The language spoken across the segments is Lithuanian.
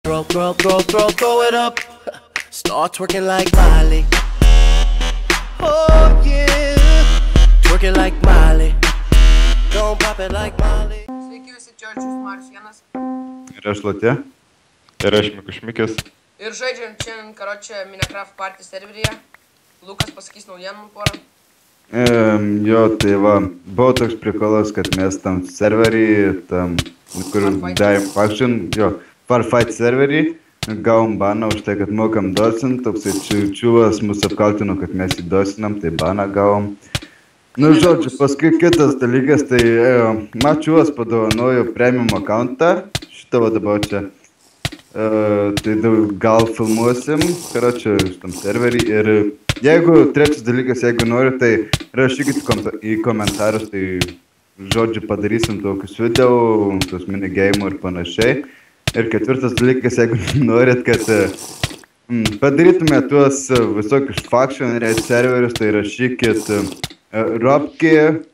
Throw it up. Start twerking like Miley. Oh yeah. Twerking like Miley. Don't pop it like Miley. Sveiki visi, čia aš Marius Vienas. Ir aš Lotė. Ir aš Mikušmikis. Ir žaidžiam šiandien, karočią, Minecraft party serveryje. Lukas pasakys naujienų porą. Jo, tai va, buvo toks prikolas, kad mes tam serverį, tam, kur darėm faction, jo, Farfight serverį, gavom baną už tai, kad mokam dosint, toksai čiūvas mus apkaltino, kad mes jį dosinam, tai baną gavom. Nu, žodžiu, paskui kitas dalykas, tai mačiūvas padovanojo premium accountą, šitą va dabar čia. Tai gal filmuosim, karočią, šitam serverį ir jeigu, trečias dalykas, jeigu nori, tai rašykit į komentarus, tai žodžiu padarysim tokius video, tos minigeimų ir panašiai. Ir ketvirtas dalykas, jeigu norit, kad padarytume tuos visokius faction raid serverius, tai rašykit robki.po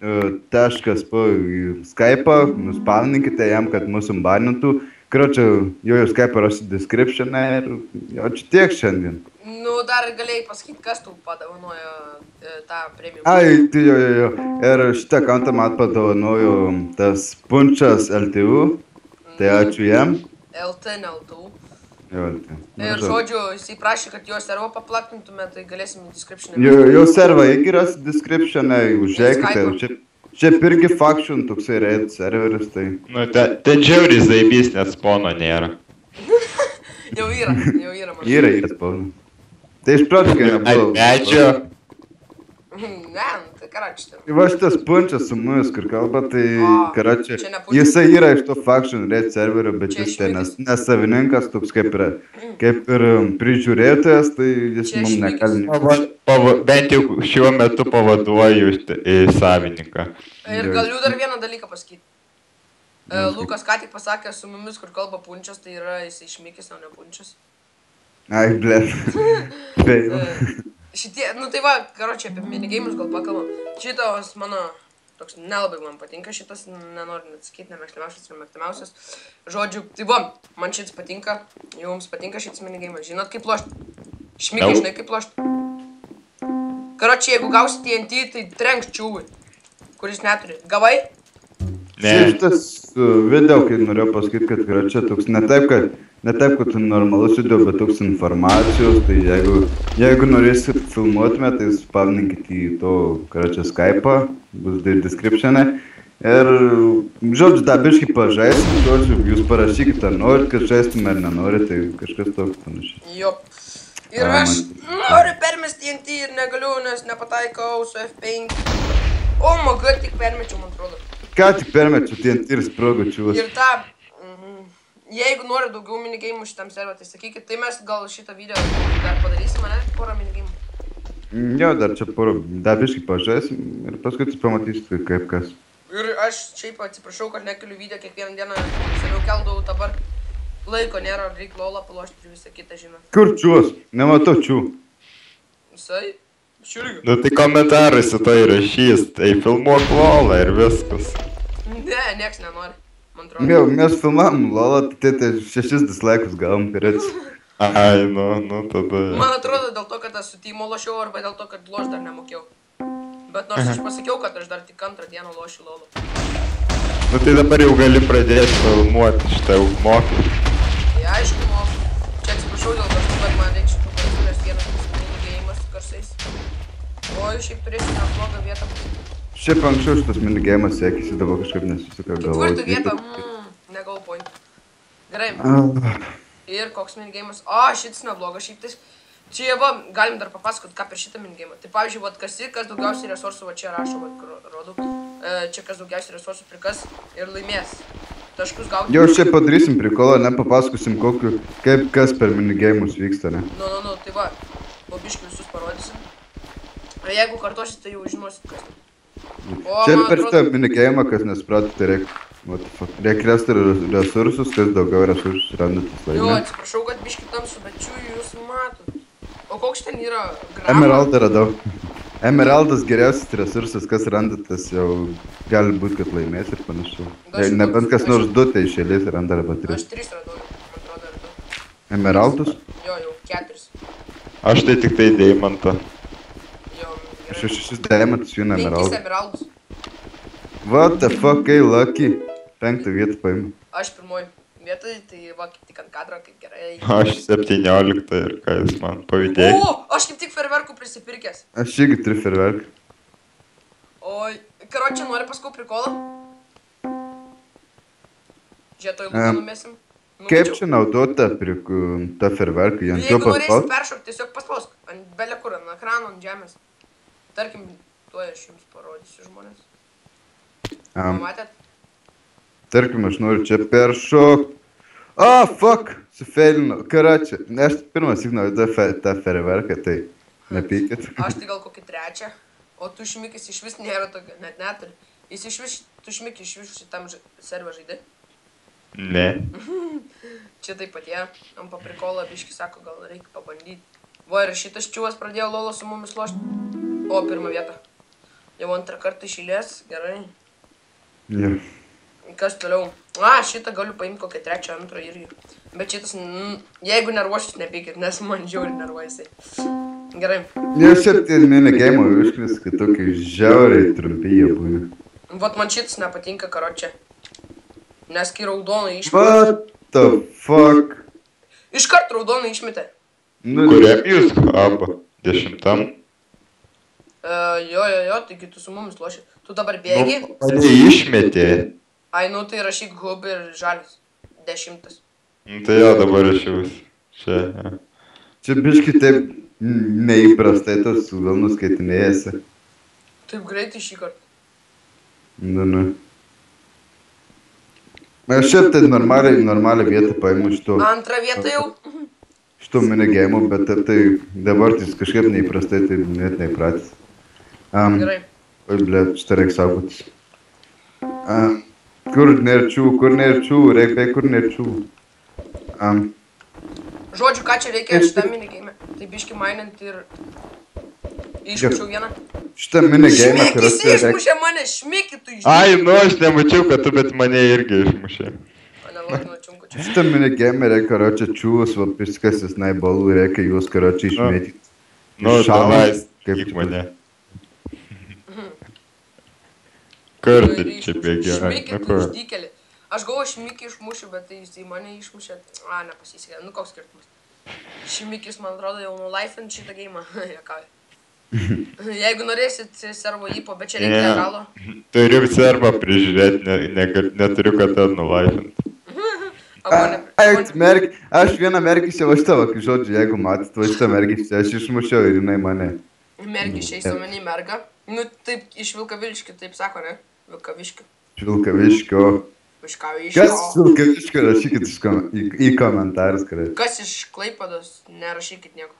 į Skype'ą, nuspavninkite jam, kad mūsų banintų. Karočią, jo Skype'ą rasi description'e ir jo čia tiek šiandien. Nu, dar galėjai pasakyti, kas tu padovanojo tą premium. Ai, tai jo. Ir šitą accountą man padovanojo tas Punčas LTU, tai ačiū jam. LT, ne LTU. Jo, LT. Ir žodžiu, jisai prašė, kad jo servą paplatintume, tai galėsim į description'e. Jo servą irgi rasi description'e, užžiūrėkite. Čia irgi faction toksai raid serveris, tai... Nu, ten žiauriai zaibys, net spawno nėra. Jau yra man. Yra spawno. Tai iš pradžių, kai nebuvo... Medžio. Ne, tai karočią. Tai va šitas Punčas su mumis, kur kalba, tai karočią... čia ne Punčas. Jisai yra iš to faction raid serverio, bet jis tai nesavininkas, toks kaip ir prižiūrėtojas, tai jis mums nekalinimas. Bent jau šiuo metu pavaduoju į savininką. Ir galiu dar vieną dalyką pasakyti. Lukas ką tik pasakė su mumis, kur kalba Punčas, tai yra jisai Šmikis, o ne Punčas. Ai, blėt. Šitie, nu tai va, karočią, apie minigeimus gal pakalbam. Šitas mano, toks nelabai man patinka, šitas nenoriu net sakyti, nemėgstamiausias ir mėgstamiausias. Žodžiu, tai va, man šitas patinka, jums patinka šitas minigeimas. Žinot kaip lošti? Šmikai, žinai kaip lošti? Karočią, jeigu gausi TNT, tai trenks čiūvui, kuris neturi. Gavai? Ne. Šitas video, kai norėjau pasakyti, kad karočią toks ne taip, kad normalus video, bet toks informacijos, tai jeigu norėsit filmuotume, tai spavninkit į to, karočią, Skype'ą, bus description'e. Ir, žodžiu, tą biškį pažaisim, žodžiu, jūs parašykit, ar norit, kad žaistume, ar nenorit, tai kažkas toks panašiai. Jo. Ir aš noriu permesti TNT ir negaliu, nes nepataikau su F5. O, maga, tik permečiau, man atrodo. Ką tik permečiau TNT ir sprogo čiūvas. Ir tą, jeigu nori daugiau minigeimų šitam serveriui, tai sakykit, tai mes gal šitą video dar padarysime, ne? Porą minigeimų. Jo, dar čia porą, dar biškį pažaisim ir paskui jūs pamatysite, kaip kas. Ir aš šiaip atsiprašau, kad nekeliu video kiekvieną dieną, seniau keldavau, dabar laiko nėra, reik lolą palošti ir visą kitą, žinot. Kur čiūvas? Nematau čiū. Visai? Šiurgiu. Nu tai komentaruose to įrašys, tai filmuok lolą ir viskas. Ne, nieks nenori, man atrodo. Jau, mes filmavom lolą, tai 6 dislaikus gavom, karėts. Ai, nu tada... Man atrodo dėl to, kad aš su Timo lošiau, arba dėl to, kad loš dar nemokėjau. Bet nors aš pasakiau, kad aš dar tik antrą dieną lošiu lolą. Nu tai dabar jau gali pradėti filmuoti šitą jau mokai. Tai aišku moku. Čia atsiprašau dėl to, bet man reikia šitų kartų, nes vienas minigeimas su garsais. O, šiaip turėsiu neblogą vietą. Šiaip anksčiau šitas minigeimas sekėsi, dabar kažkaip nesisuka galvoj. Ketvirtą vietą, negau point. Gerai. Ir koks minigeimas? O, šitas neblogas šiaip tais. Čia va, galim dar papasakot, ką per šitą minigeimą. Tai pavyzdžiui, vat kas daugiausiai resursų, va čia rašo, vat rodau. Čia kas daugiausiai resursų prikas ir laimės. Taškus gauti. Jau čia padarysim prikolą, nepapasakosim kokiu, kaip kas per minigeimus vyksta, ne? Nu, tai va, po biškį visus parodysim. Jeigu kartosit, tai jau žinosit, kas. Čia per šitą minigeimą, kas nesprato, tai reikia rasti resursus, kas daugiau resursus randatis laimė. Jo, atsiprašau, kad biškį tamsu, bet jūs matot. O koks ten yra gramą? Emeraldą radau. Emeraldas geriausias resursas, kas randatas jau gali būti, kad laimės ir panašiau. Nebent kas nors 2 tai iš eilės randa arba 3. Aš 3 radau, man atrodo, ar 2. Emeraldus? Jo, jau 4. Aš tai tik tai deimantą. Jo, gerai. 6 diamantus, 1 5 emeraldus. emeraldus. What the fuck, hey, lucky. 5 vietą paimu. Aš pirmoji vietoj, tai va, kaip tik ant kadro, kaip gerai. Aš 17 ir ką jis man pavydėjai. O, aš kaip tik ferverkų prisipirkęs. Aš irgi turiu ferverką. Oi, karočią nori paskau prikolą? Žiūrėtoj lūką numesim. Kaip čia naudota tą ferverką? Ant jo Jeigu norėsi paspaust? peršokti, tiesiog paspausk. Ant belė kur, ant ekrano, ant žemės. Tarkim, tuo aš jums parodysiu žmonės. Pamatėt? Tarkim, aš noriu čia peršokti. Fuck! Sufeilinau. Karočią. Aš pirmas signauju tą ferverką, tai nepykit. Aš tai gal kokį 3. O tu šmikis iš vis nėra tokio, net neturi. Jis iš vis, tu šmikis iš vis šitam servę žaidė. Ne. Čia taip pat jie, ant paprikolą biški sako, gal reikia pabandyti. Va ir šitas čiūvas pradėjo lolo su mumis lošti. O, 1 vietą. Jau 2 kartą iš eilės, gerai. Jo. Kas toliau? Šitą galiu paimti kokią 3, 2 irgi. Bet šitas, jeigu nervuosis, nepykit, nes man žiauri nervuojasi. Gerai. Jau šiaip tie minigeimo iškris, kad tokie žiauriai trumpi jie būna. Vat man šitas nepatinka, karočią. Nes kai raudonai išmetė. What the fuck? Iškart raudonai išmetė. Nu, Kuriam jūs haba? 10? Jo, taigi tu su mumis loši. Tu dabar bėgi. Mane išmetė. Ai, nu tai rašyk hub ir žalis. 10. Tai jo, dabar aš jau čia. Ja. Čia biški taip neįprastai tos gal nuskaitinėjasi. Taip greitai šį kartą. Nu. Aš šiaip tai normalią vietą paimu šito 2 vietą jau. Šito minigeimo, bet tai dabar tai kažkaip neįprastai, tai net neįpratęs. Gerai. Oi, blėt, šitą reikia saugotis. Kur nerčių, reikia, kur nerčių. Žodžiu, ką čia reikia šitam minigeime. Tai biški mainant ir išmušiau vieną. Šitą minigeimą, Šmikis išmušė mane, šmiki tu išmušė. Ai, nu aš nemačiau, kad tu, bet mane irgi išmušė. Mane lagino čiunku čia. Šitą minigeimą reikia, karočią, čiūvus, va, priskasis balų, reikia juos, karočią, išmėtyti. Nu, davai, kaip mane. Kartą čia bėgė. Šmiki tu išdykėlį. Aš galvoju, šmiki išmušiu, bet tai jis į mane išmušė. Nepasisekė. Nu, koks skirtumas. Šmikis, man atrodo, jau nulaifint šitą geimą. Jeigu norėsit servo įpo, bet čia reikia legalo. Turiu servą prižiūrėti, neturiu kada nulaifint. Aš vieną mergišę va šitą, va, žodžiu, jeigu matot va šitą mergišę, aš išmušiau ir jinai mane. Mergišiai su manį merga. Nu, taip, iš Vilkaviškio, taip sako, ne? Vilkaviškio. Vilkaviškio. Vilkaviškio. Kas Vilkaviškio, rašykit į komentarus, karai. Kas iš Klaipėdos, nerašykit nieko.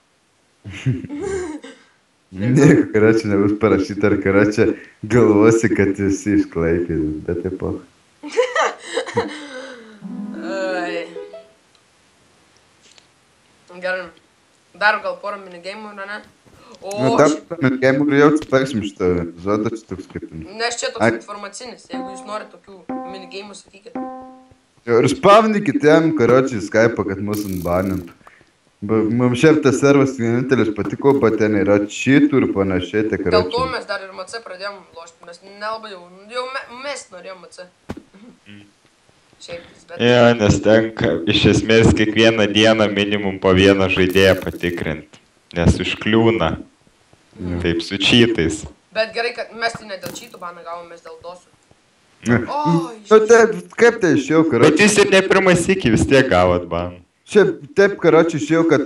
Nieko, karočią, nebus parašyti, ar karočią galvosi, kad esi iš Klaipėdos, bet taip po. Gerai. Dar gal porą minigeimų, ne? Nu, tam minigeimų ir jau atsipersim šitą epizodą, čia toks kaip... Nes čia toks informacinis, jeigu jūs norite tokių minigeimų, sakykit. Ir spavnikit jam, karočiai, Skype'ą, kad mūsų nubanintų. Mums šiaip tas servas vienintelis patiko, bet ten yra cheatų ir panašiai, tai karočiai. Dėl to mes dar ir MC pradėjom lošti, mes nelabai jau mes norėjom MC. Jo, nes tenka iš esmės kiekvieną dieną minimum po vieną žaidėją patikrinti, nes užkliūna. Taip, su cheatais. Bet gerai, kad mes tai ne dėl cheatų baną gavom, mes dėl dosų. Nu, taip, kaip tai išėjau, karočiai? Bet jūs ir ne pirmas iki vis tiek gavot baną. Šiaip taip, karočiai, išėjau, kad,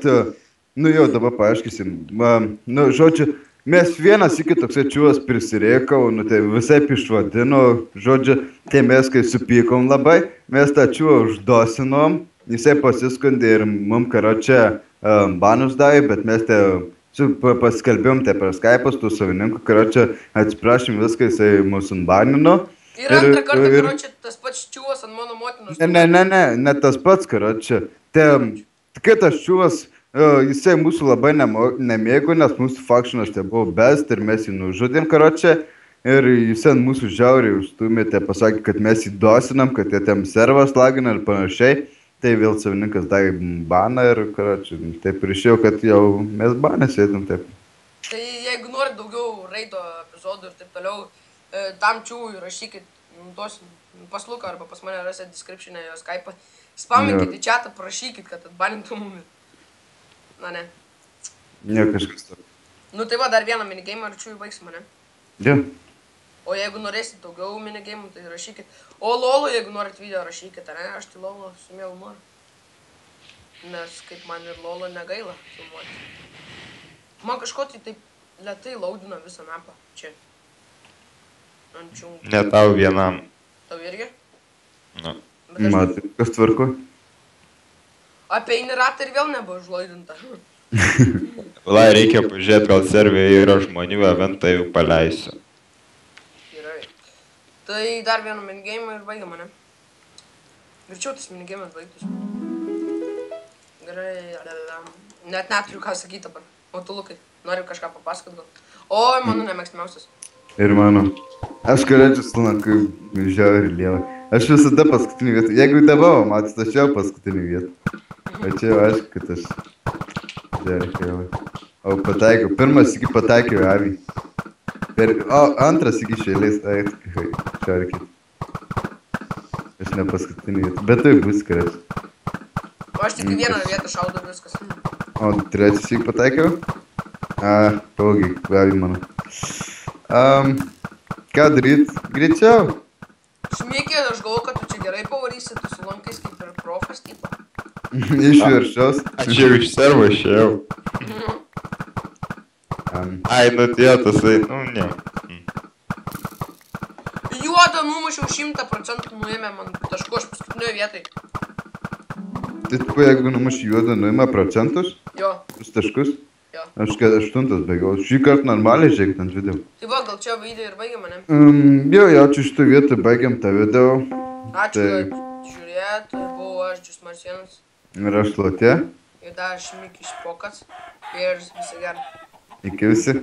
nu jau dabar paaiškysim. Nu, žodžiu, mes vienas iki toksai čiūvas prisirėkau, nu tai visai išvadino, žodžiu, tai mes kai supykom labai, mes tą čiūvą uždosinom, jisai pasiskundė ir mum karočią banus davė, bet mes tai paskelbėjom tai per Skype'as tų savininkų, karočią atsiprašym viską, jisai mūsų banino. Ir antrą kartą, karočią, tas pats čiūvas ant mano motinos. Ne tas pats, karočią. Tai kitas čiūvas, jisai mūsų labai nemėgo, nes mūsų fakšinas tai buvo best ir mes jį nužudėm, karočią. Ir jisai ant mūsų žiauriai užstumė, tai pasakė, kad mes jį dosinam, kad jie tam servas lagina ir panašiai. Tai vėl savininkas davė baną ir, karočiui, taip ir išėjau, kad jau mes banę sėdėm taip. Tai jeigu norit daugiau raido epizodų ir taip toliau, tam čiūvui rašykit, duos pas Luką arba pas mane rasit description'e jo Skype'ą. Spaminkit į chatą, prašykit, kad atbanintų mumis. Na ne. Ne kažkas to. Nu tai va, dar vieną minigame'ą ir čiūvui baigsim, ne? Ja. O jeigu norėsit daugiau minigame'ų, tai rašykit. O lolo, jeigu norit video, rašykit, ne? Aš tai lolo su mielu noriu. Nes kaip man ir lolo negaila filmuoti. Man kažko tai taip lėtai laudina visą mapą. Čia. Ančiung. Ne tau vienam. Tau irgi? Nu. Matai, kas tvarko? Apie ratą ir vėl nebuvo užlaidinta. Lai reikia pažiūrėti, gal serveriai yra žmonių, eventą jau paleisiu. Gerai. Tai dar vieną minigame'ą ir baigiam, ne? Greičiau tas minigame'as baigtus. Gerai. Net neturiu ką sakyti dabar. O tu, Lukai, noriu kažką papasakot gal. Oi, mano nemėgstamiausias. Ir mano. Aš karočiui sulankai žiauriai lieva. Aš visada paskutinį vietą. Jeigu dabar, matot, aš jau paskutinį vietą. O čia jau aišku, kad aš žiauriai. O pataikiau. Pirmas iki pataikiau avį. O antras iki šėlės. Ai, šiauriai. Aš ne paskutinį vietą. Bet tai bus karočiui. O aš tik vieną vietą šaudau ir viskas. O trečias iki pataikiau? Pavagi, avį mano. Ką daryt? Greičiau. Šmykė, aš galvoju, kad tu čia gerai pavarysi, tu su lankais kaip ir profas, tipo. Iš viršaus. Aš jau iš servo išėjau. Ai, nu tie tasai, nu ne. Juodą numušiau 100% nuėmė man taškų, aš paskutinioje vietai. Tai tu, jeigu numuši juodą, nuima procentus? Jo, Vis taškus? jo. Aš kad 8 baigiau. Šį kartą normaliai žiūrėk ant video. Tai va, gal čia video ir baigiam, ne? Jo, čia šitą vietą baigiam tą video. Ačiū, Tai- kad žiūrėt, buvau aš, Džius Marsienas. Ir aš Lotė. Ir dar Šmykis Pokats. Ir visi gerai. Iki visi.